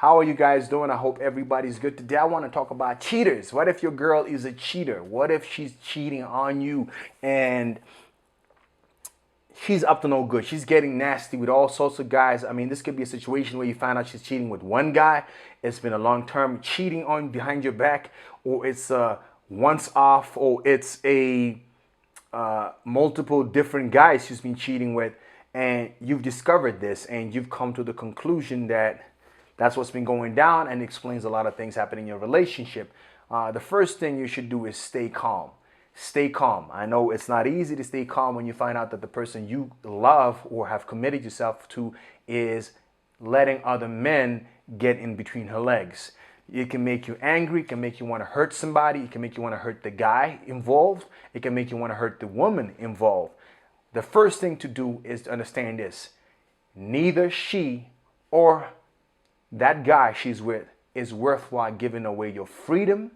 How are you guys doing? I hope everybody's good. Today I want to talk about cheaters. What if your girl is a cheater? What if she's cheating on you and she's up to no good? She's getting nasty with all sorts of guys. I mean, this could be a situation where you find out she's cheating with one guy. It's been a long term cheating on behind your back, or it's a once off, or it's a multiple different guys she's been cheating with, and you've discovered this and you've come to the conclusion that that's what's been going down, and explains a lot of things happening in your relationship. The first thing you should do is stay calm. Stay calm. I know it's not easy to stay calm when you find out that the person you love or have committed yourself to is letting other men get in between her legs. It can make you angry. It can make you want to hurt somebody. It can make you want to hurt the guy involved. It can make you want to hurt the woman involved. The first thing to do is to understand this. Neither she or that guy she's with is worthwhile giving away your freedom,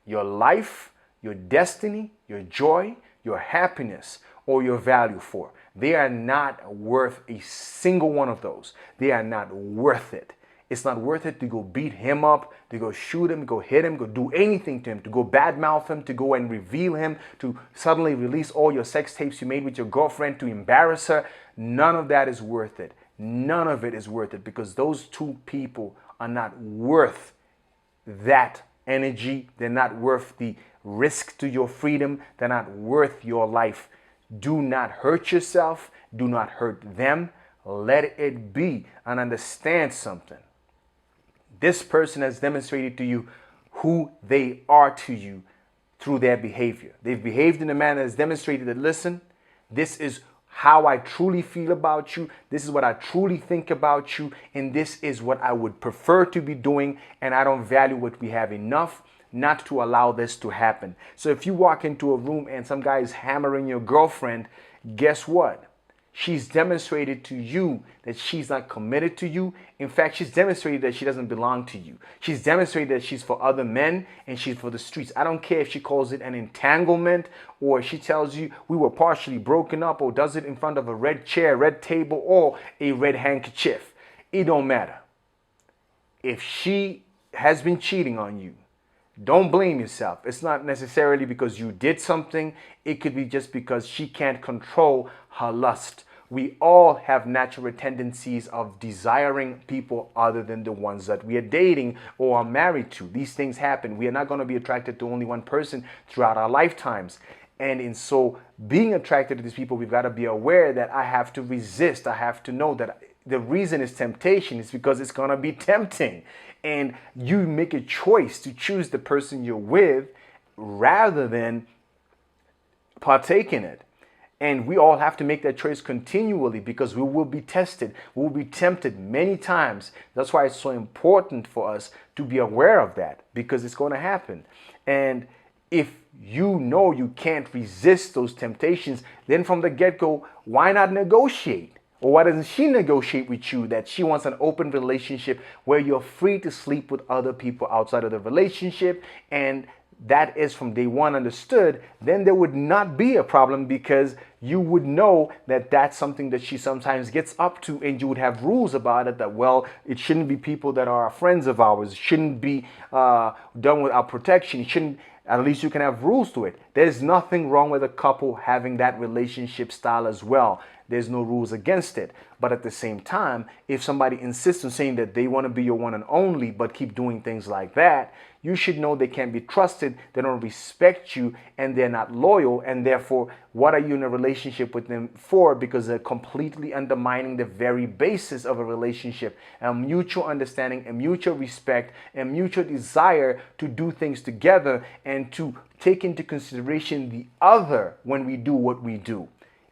your life, your destiny, your joy, your happiness, or your value for. They are not worth a single one of those. They are not worth it. It's not worth it to go beat him up, to go shoot him, go hit him, go do anything to him, to go badmouth him, to go and reveal him, to suddenly release all your sex tapes you made with your girlfriend, to embarrass her. None of that is worth it. None of it is worth it, because those two people are not worth that energy. They're not worth the risk to your freedom. They're not worth your life. Do not hurt yourself. Do not hurt them. Let it be, and understand something. This person has demonstrated to you who they are to you through their behavior. They've behaved in a manner that has demonstrated that, listen, this is how I truly feel about you. This is what I truly think about you. And this is what I would prefer to be doing. And I don't value what we have enough not to allow this to happen. So if you walk into a room and some guy is hammering your girlfriend, guess what? She's demonstrated to you that she's not committed to you. In fact, she's demonstrated that she doesn't belong to you. She's demonstrated that she's for other men and she's for the streets. I don't care if she calls it an entanglement, or she tells you we were partially broken up, or does it in front of a red chair, red table, or a red handkerchief. It don't matter. If she has been cheating on you, don't blame yourself. It's not necessarily because you did something. It could be just because she can't control her lust. We all have natural tendencies of desiring people other than the ones that we are dating or are married to. These things happen. We are not going to be attracted to only one person throughout our lifetimes. And in so being attracted to these people, we've got to be aware that I have to resist. I have to know that the reason is temptation is because it's going to be tempting. And you make a choice to choose the person you're with rather than partake in it. And we all have to make that choice continually, because we will be tested. We will be tempted many times. That's why it's so important for us to be aware of that, because it's going to happen. And if you know you can't resist those temptations, then from the get-go, why not negotiate? Or why doesn't she negotiate with you that she wants an open relationship where you're free to sleep with other people outside of the relationship, and that is from day one understood? Then there would not be a problem, because you would know that that's something that she sometimes gets up to, and you would have rules about it that, well, it shouldn't be people that are friends of ours. It shouldn't be done without protection. It shouldn't. At least you can have rules to it. There's nothing wrong with a couple having that relationship style as well. There's no rules against it. But at the same time, if somebody insists on saying that they want to be your one and only, but keep doing things like that, you should know they can't be trusted. They don't respect you, and they're not loyal. And therefore, what are you in a relationship with them for? Because they're completely undermining the very basis of a relationship: a mutual understanding, a mutual respect, a mutual desire to do things together and to take into consideration the other when we do what we do.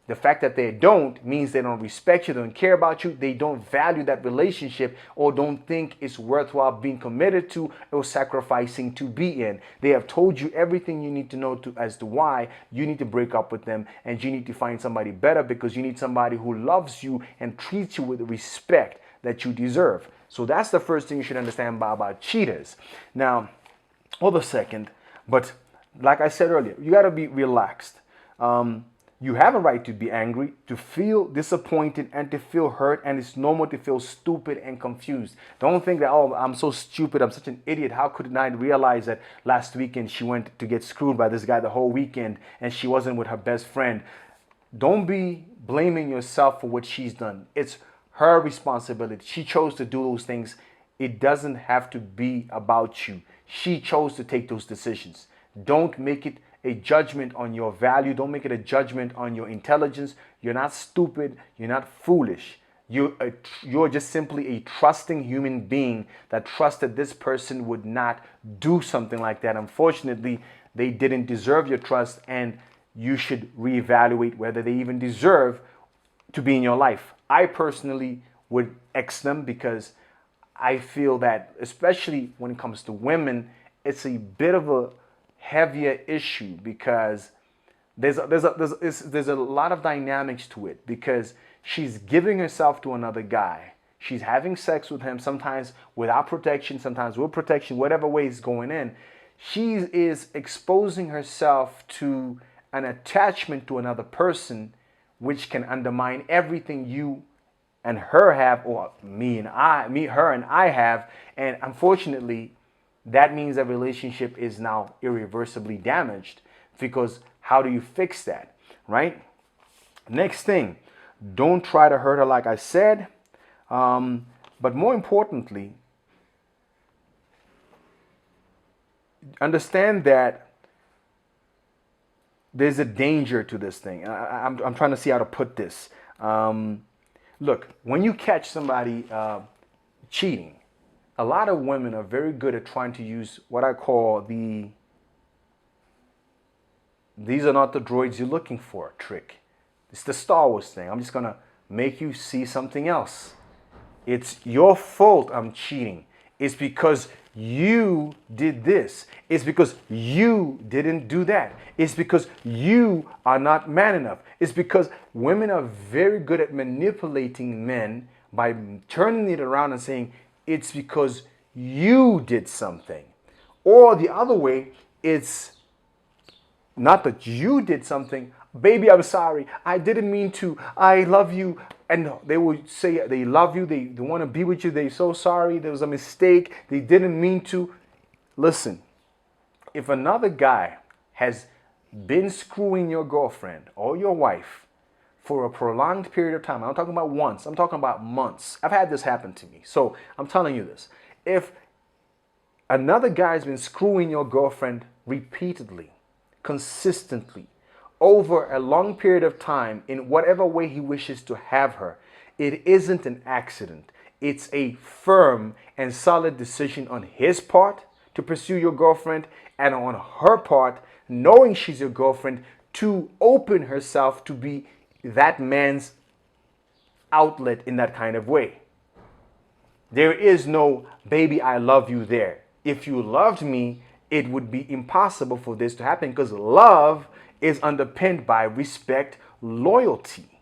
The fact that they don't means they don't respect you, they don't care about you, they don't value that relationship, or don't think it's worthwhile being committed to or sacrificing to be in. They have told you everything you need to know as to why you need to break up with them, and you need to find somebody better, because you need somebody who loves you and treats you with the respect that you deserve. So that's the first thing you should understand about cheaters. Now, or the second, but like I said earlier, you got to be relaxed. You have a right to be angry, to feel disappointed, and to feel hurt, and it's normal to feel stupid and confused. Don't think that, oh, I'm so stupid, I'm such an idiot. How could I realize that last weekend she went to get screwed by this guy the whole weekend and she wasn't with her best friend? Don't be blaming yourself for what she's done. It's her responsibility. She chose to do those things. It doesn't have to be about you. She chose to take those decisions. Don't make it a judgment on your value. Don't make it a judgment on your intelligence. You're not stupid. You're not foolish. You're just simply a trusting human being that trusted this person would not do something like that. Unfortunately, they didn't deserve your trust, and you should reevaluate whether they even deserve to be in your life. I personally would X them because I feel that, especially when it comes to women, it's a bit of a heavier issue because there's a lot of dynamics to it, because she's giving herself to another guy. She's having sex with him, sometimes without protection, sometimes with protection, whatever way it's going in. She is exposing herself to an attachment to another person, which can undermine everything you and her have, or her and I have. And unfortunately, that means the relationship is now irreversibly damaged, because how do you fix that, right? Next thing, don't try to hurt her, like I said. But more importantly, understand that there's a danger to this thing. I'm trying to see how to put this. Look, when you catch somebody cheating, a lot of women are very good at trying to use what I call these are not the droids you're looking for trick. It's the Star Wars thing. I'm just going to make you see something else. It's your fault I'm cheating. It's because you did this. It's because you didn't do that. It's because you are not man enough. It's because women are very good at manipulating men by turning it around and saying, it's because you did something. Or the other way, it's not that you did something. Baby, I'm sorry. I didn't mean to. I love you. And they will say they love you. They want to be with you. They're so sorry. There was a mistake. They didn't mean to. Listen, if another guy has been screwing your girlfriend or your wife for a prolonged period of time, I'm not talking about once. I'm talking about months. I've had this happen to me. So I'm telling you this. If another guy has been screwing your girlfriend repeatedly, consistently, over a long period of time, in whatever way he wishes to have her, it isn't an accident. It's a firm and solid decision on his part to pursue your girlfriend, and on her part, knowing she's your girlfriend, to open herself to be that man's outlet in that kind of way. There is no baby, I love you there. If you loved me, it would be impossible for this to happen, because love is underpinned by respect, loyalty,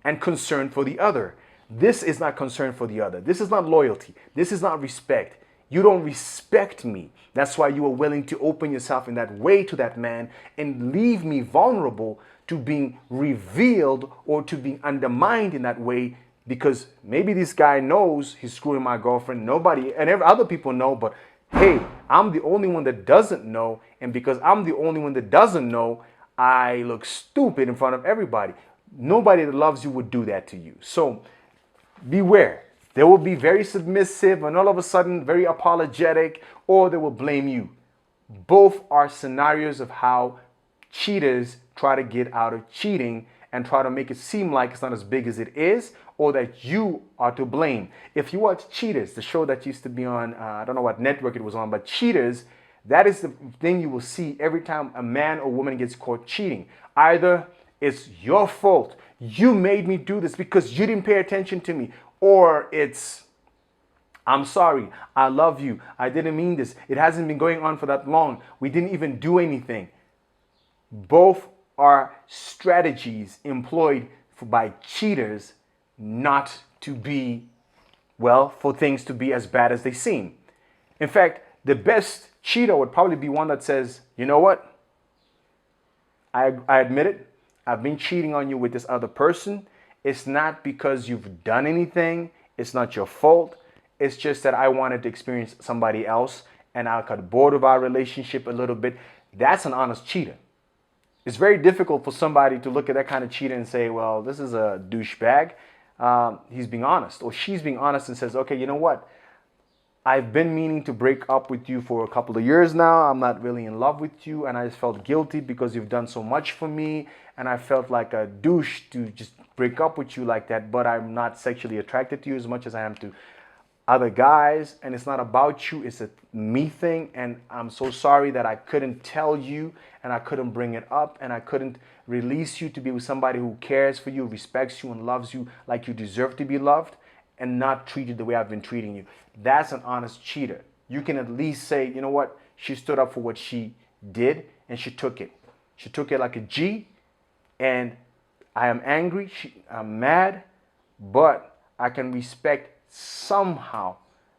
and concern for the other. This is not concern for the other. This is not loyalty. This is not respect. You don't respect me. That's why you are willing to open yourself in that way to that man and leave me vulnerable to being revealed or to being undermined in that way, because maybe this guy knows he's screwing my girlfriend. Nobody, and other people know, but hey, I'm the only one that doesn't know. And because I'm the only one that doesn't know, I look stupid in front of everybody. Nobody that loves you would do that to you. So beware. They will be very submissive and all of a sudden very apologetic, or they will blame you. Both are scenarios of how cheaters try to get out of cheating and try to make it seem like it's not as big as it is, or that you are to blame. If you watch Cheaters, the show that used to be on, I don't know what network it was on, but Cheaters, that is the thing you will see every time a man or woman gets caught cheating. Either it's your fault, you made me do this because you didn't pay attention to me, or it's, I'm sorry, I love you, I didn't mean this, it hasn't been going on for that long, we didn't even do anything. Both are strategies employed by cheaters not to be, well, for things to be as bad as they seem. In fact, the best cheater would probably be one that says, you know what? I admit it. I've been cheating on you with this other person. It's not because you've done anything. It's not your fault. It's just that I wanted to experience somebody else and I got bored of our relationship a little bit. That's an honest cheater. It's very difficult for somebody to look at that kind of cheater and say, well, this is a douchebag. He's being honest, or she's being honest and says, okay, you know what? I've been meaning to break up with you for a couple of years now. I'm not really in love with you, and I just felt guilty because you've done so much for me, and I felt like a douche to just break up with you like that, but I'm not sexually attracted to you as much as I am to other guys, and it's not about you, it's a me thing, and I'm so sorry that I couldn't tell you, and I couldn't bring it up, and I couldn't release you to be with somebody who cares for you, respects you, and loves you like you deserve to be loved, and not treat you the way I've been treating you. That's an honest cheater. You can at least say, you know what, she stood up for what she did, and she took it. She took it like a G, and I am angry, I'm mad, but I can respect somehow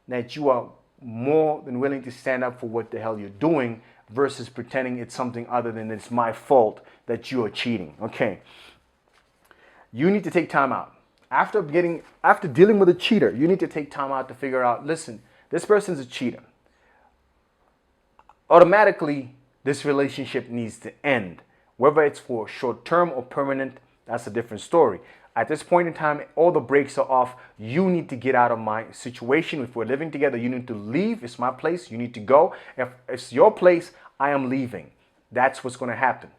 that you are more than willing to stand up for what the hell you're doing versus pretending it's something other than it's my fault that you are cheating. Okay. You need to take time out. After dealing with a cheater, you need to take time out to figure out, listen, this person's a cheater. Automatically, this relationship needs to end. Whether it's for short term or permanent, that's a different story. At this point in time, all the brakes are off. You need to get out of my situation. If we're living together, you need to leave. It's my place. You need to go. If it's your place, I am leaving. That's what's going to happen.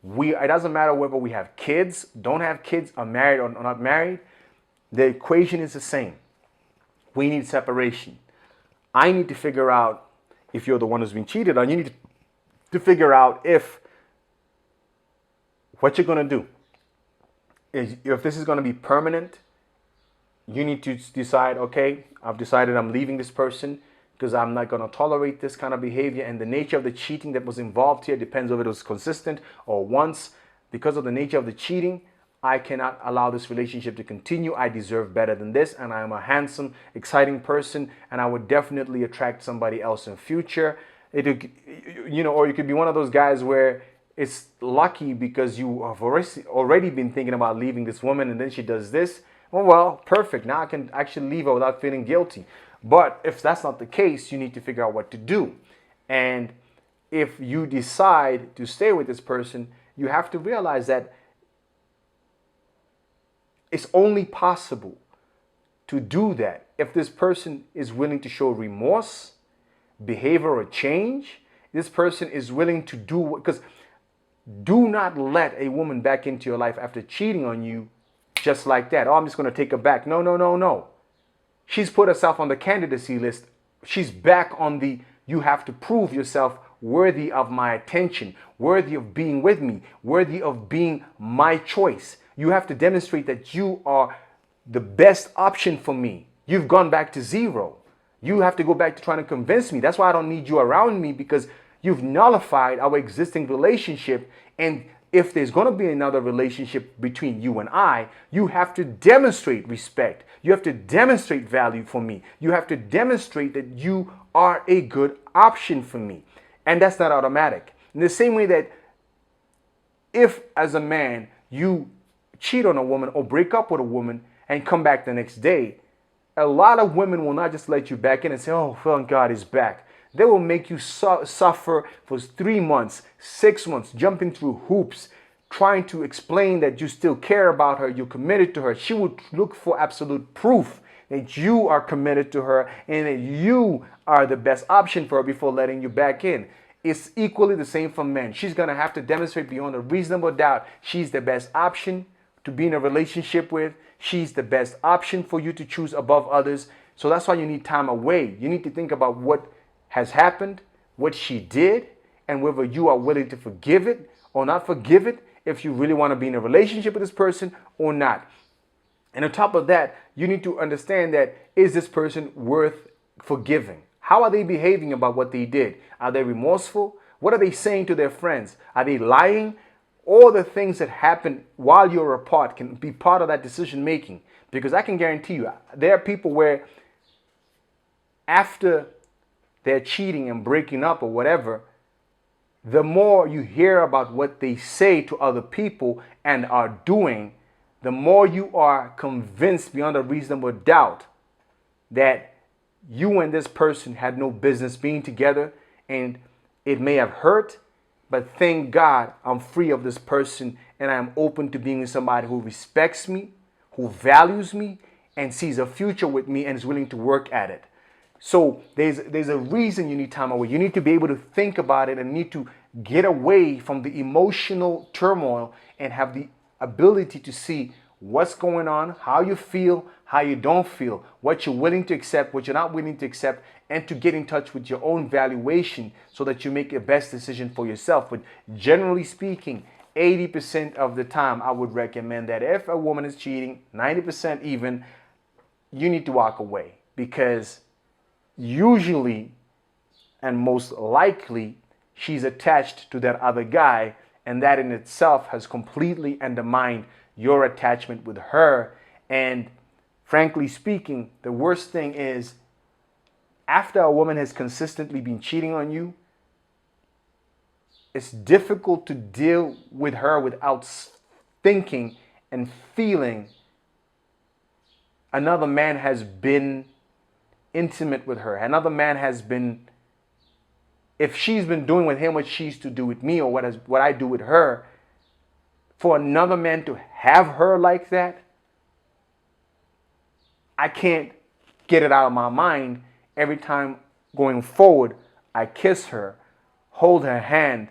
It doesn't matter whether we have kids, don't have kids, are married or not married. The equation is the same. We need separation. I need to figure out if you're the one who's been cheated on. You need to figure out what you're going to do. If this is going to be permanent, you need to decide, okay, I've decided I'm leaving this person because I'm not going to tolerate this kind of behavior. And the nature of the cheating that was involved here depends whether it was consistent or once. Because of the nature of the cheating, I cannot allow this relationship to continue. I deserve better than this, and I am a handsome, exciting person, and I would definitely attract somebody else in future. Or you could be one of those guys where it's lucky because you have already been thinking about leaving this woman, and then she does this. Well, perfect. Now I can actually leave her without feeling guilty. But if that's not the case, you need to figure out what to do. And if you decide to stay with this person, you have to realize that it's only possible to do that if this person is willing to show remorse, behavioral change. This person is willing to do, because do not let a woman back into your life after cheating on you just like that. Oh, I'm just going to take her back. No. She's put herself on the candidacy list. She's back on you have to prove yourself worthy of my attention, worthy of being with me, worthy of being my choice. You have to demonstrate that you are the best option for me. You've gone back to zero. You have to go back to trying to convince me. That's why I don't need you around me, because you've nullified our existing relationship. And if there's going to be another relationship between you and I, you have to demonstrate respect. You have to demonstrate value for me. You have to demonstrate that you are a good option for me. And that's not automatic. In the same way that if, as a man, you cheat on a woman or break up with a woman and come back the next day, a lot of women will not just let you back in and say, oh, thank God he's back. They will make you suffer for 3 months, 6 months, jumping through hoops, trying to explain that you still care about her, you're committed to her. She would look for absolute proof that you are committed to her and that you are the best option for her before letting you back in. It's equally the same for men. She's going to have to demonstrate beyond a reasonable doubt she's the best option to be in a relationship with. She's the best option for you to choose above others. So that's why you need time away. You need to think about what has happened, what she did, and whether you are willing to forgive it or not forgive it, if you really want to be in a relationship with this person or not. And on top of that, you need to understand that, is this person worth forgiving? How are they behaving about what they did? Are they remorseful? What are they saying to their friends? Are they lying? All the things that happen while you're apart can be part of that decision making. Because I can guarantee you, there are people where after they're cheating and breaking up or whatever, the more you hear about what they say to other people and are doing, the more you are convinced beyond a reasonable doubt that you and this person had no business being together, and it may have hurt, but thank God I'm free of this person and I'm open to being with somebody who respects me, who values me, and sees a future with me and is willing to work at it. So there's a reason you need time away. You need to be able to think about it and need to get away from the emotional turmoil and have the ability to see what's going on, how you feel, how you don't feel, what you're willing to accept, what you're not willing to accept, and to get in touch with your own valuation so that you make the best decision for yourself. But generally speaking, 80% of the time, I would recommend that if a woman is cheating, 90% even, you need to walk away, because usually and most likely she's attached to that other guy, and that in itself has completely undermined your attachment with her. And frankly speaking, the worst thing is, after a woman has consistently been cheating on you, it's difficult to deal with her without thinking and feeling another man has been intimate with her. Another man has been, if she's been doing with him what she used to do with me, or what I do with her, for another man to have her like that, I can't get it out of my mind. Every time going forward, I kiss her, hold her hand,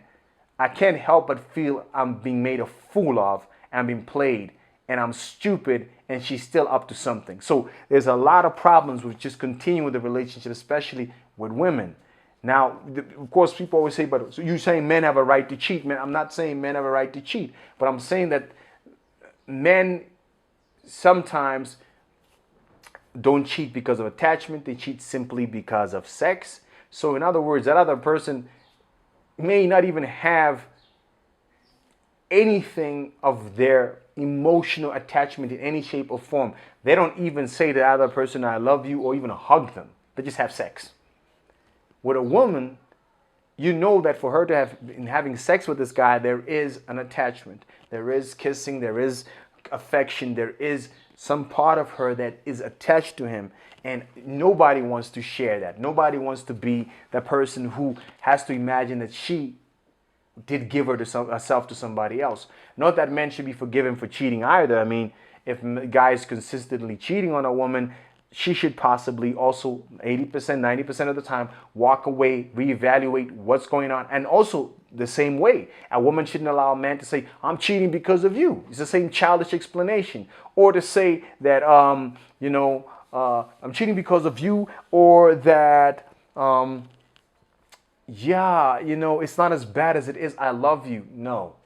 I can't help but feel I'm being made a fool of, I'm being played, and I'm stupid, and she's still up to something. So there's a lot of problems with just continuing the relationship, especially with women. Now, of course, people always say, but so you're saying men have a right to cheat. Man, I'm not saying men have a right to cheat, but I'm saying that men sometimes don't cheat because of attachment. They cheat simply because of sex. So in other words, that other person may not even have anything of their emotional attachment in any shape or form. They don't even say to the other person, I love you, or even hug them. They just have sex. With a woman, you know that for her to have been having sex with this guy, there is an attachment. There is kissing, there is affection, there is some part of her that is attached to him. And nobody wants to share that. Nobody wants to be the person who has to imagine that she did give herself to somebody else. Not that men should be forgiven for cheating either. I mean, if a guy is consistently cheating on a woman, she should possibly also 80%, 90% of the time walk away, reevaluate what's going on. And also the same way, a woman shouldn't allow a man to say, I'm cheating because of you. It's the same childish explanation. Or to say that, I'm cheating because of you, or that, it's not as bad as it is. I love you. No.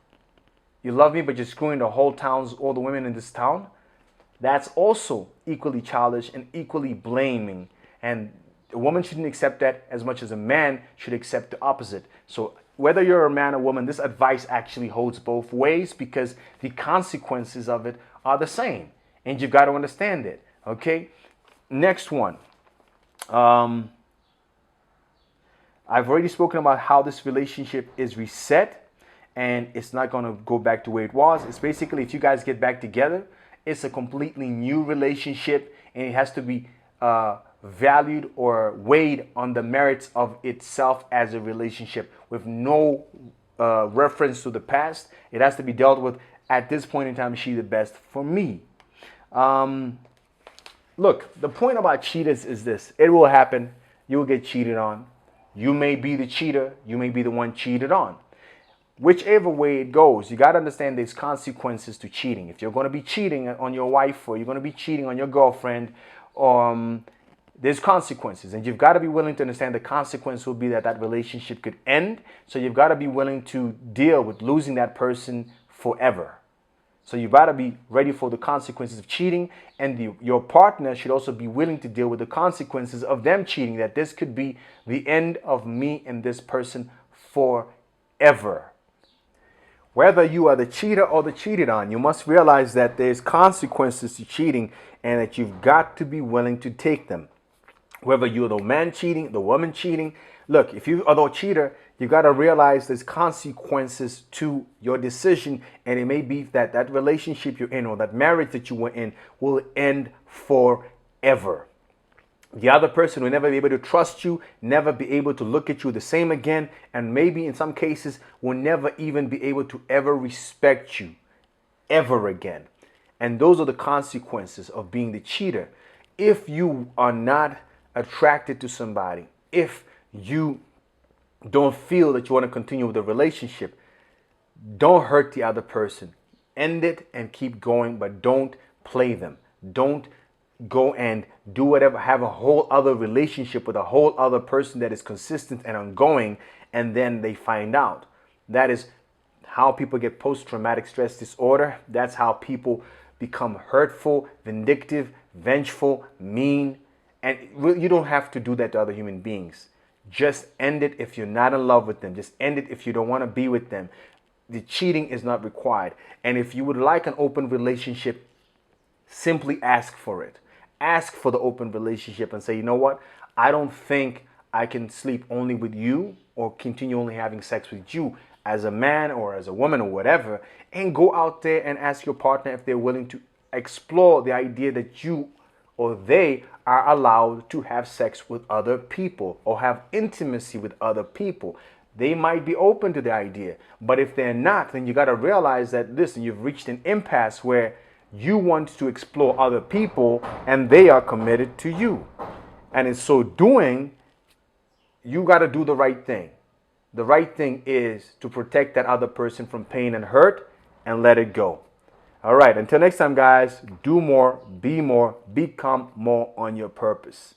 You love me, but you're screwing the whole town's, all the women in this town? That's also equally childish and equally blaming. And a woman shouldn't accept that as much as a man should accept the opposite. So whether you're a man or woman, this advice actually holds both ways, because the consequences of it are the same. And you've got to understand it. Okay? Next one. I've already spoken about how this relationship is reset, and it's not going to go back to where it was. It's basically, if you guys get back together, it's a completely new relationship, and it has to be valued or weighed on the merits of itself as a relationship, with no reference to the past. It has to be dealt with at this point in time. She's the best for me. Look, the point about cheaters is this. It will happen. You will get cheated on. You may be the cheater. You may be the one cheated on. Whichever way it goes, you got to understand there's consequences to cheating. If you're going to be cheating on your wife, or you're going to be cheating on your girlfriend, there's consequences. And you've got to be willing to understand the consequence will be that relationship could end. So you've got to be willing to deal with losing that person forever. So you've got to be ready for the consequences of cheating. And your partner should also be willing to deal with the consequences of them cheating. That this could be the end of me and this person forever. Whether you are the cheater or the cheated on, you must realize that there's consequences to cheating, and that you've got to be willing to take them. whether you're the man cheating, the woman cheating. Look, if you are the cheater, you got to realize there's consequences to your decision. And it may be that that relationship you're in or that marriage that you were in will end forever. The other person will never be able to trust you, never be able to look at you the same again, and maybe in some cases will never even be able to ever respect you ever again. And those are the consequences of being the cheater. If you are not attracted to somebody, if you don't feel that you want to continue with the relationship, don't hurt the other person. End it and keep going, but don't play them. Don't go and do whatever, have a whole other relationship with a whole other person that is consistent and ongoing, and then they find out. That is how people get post-traumatic stress disorder. That's how people become hurtful, vindictive, vengeful, mean. And you don't have to do that to other human beings. Just end it if you're not in love with them. Just end it if you don't want to be with them. The cheating is not required. And if you would like an open relationship, simply ask for it. Ask for the open relationship and say, you know what? I don't think I can sleep only with you or continue only having sex with you as a man or as a woman or whatever. And go out there and ask your partner if they're willing to explore the idea that you or they are allowed to have sex with other people or have intimacy with other people. They might be open to the idea. But if they're not, then you got to realize that, listen, you've reached an impasse where you want to explore other people and they are committed to you. And in so doing, you got to do the right thing. The right thing is to protect that other person from pain and hurt and let it go. All right, until next time, guys, do more, be more, become more on your purpose.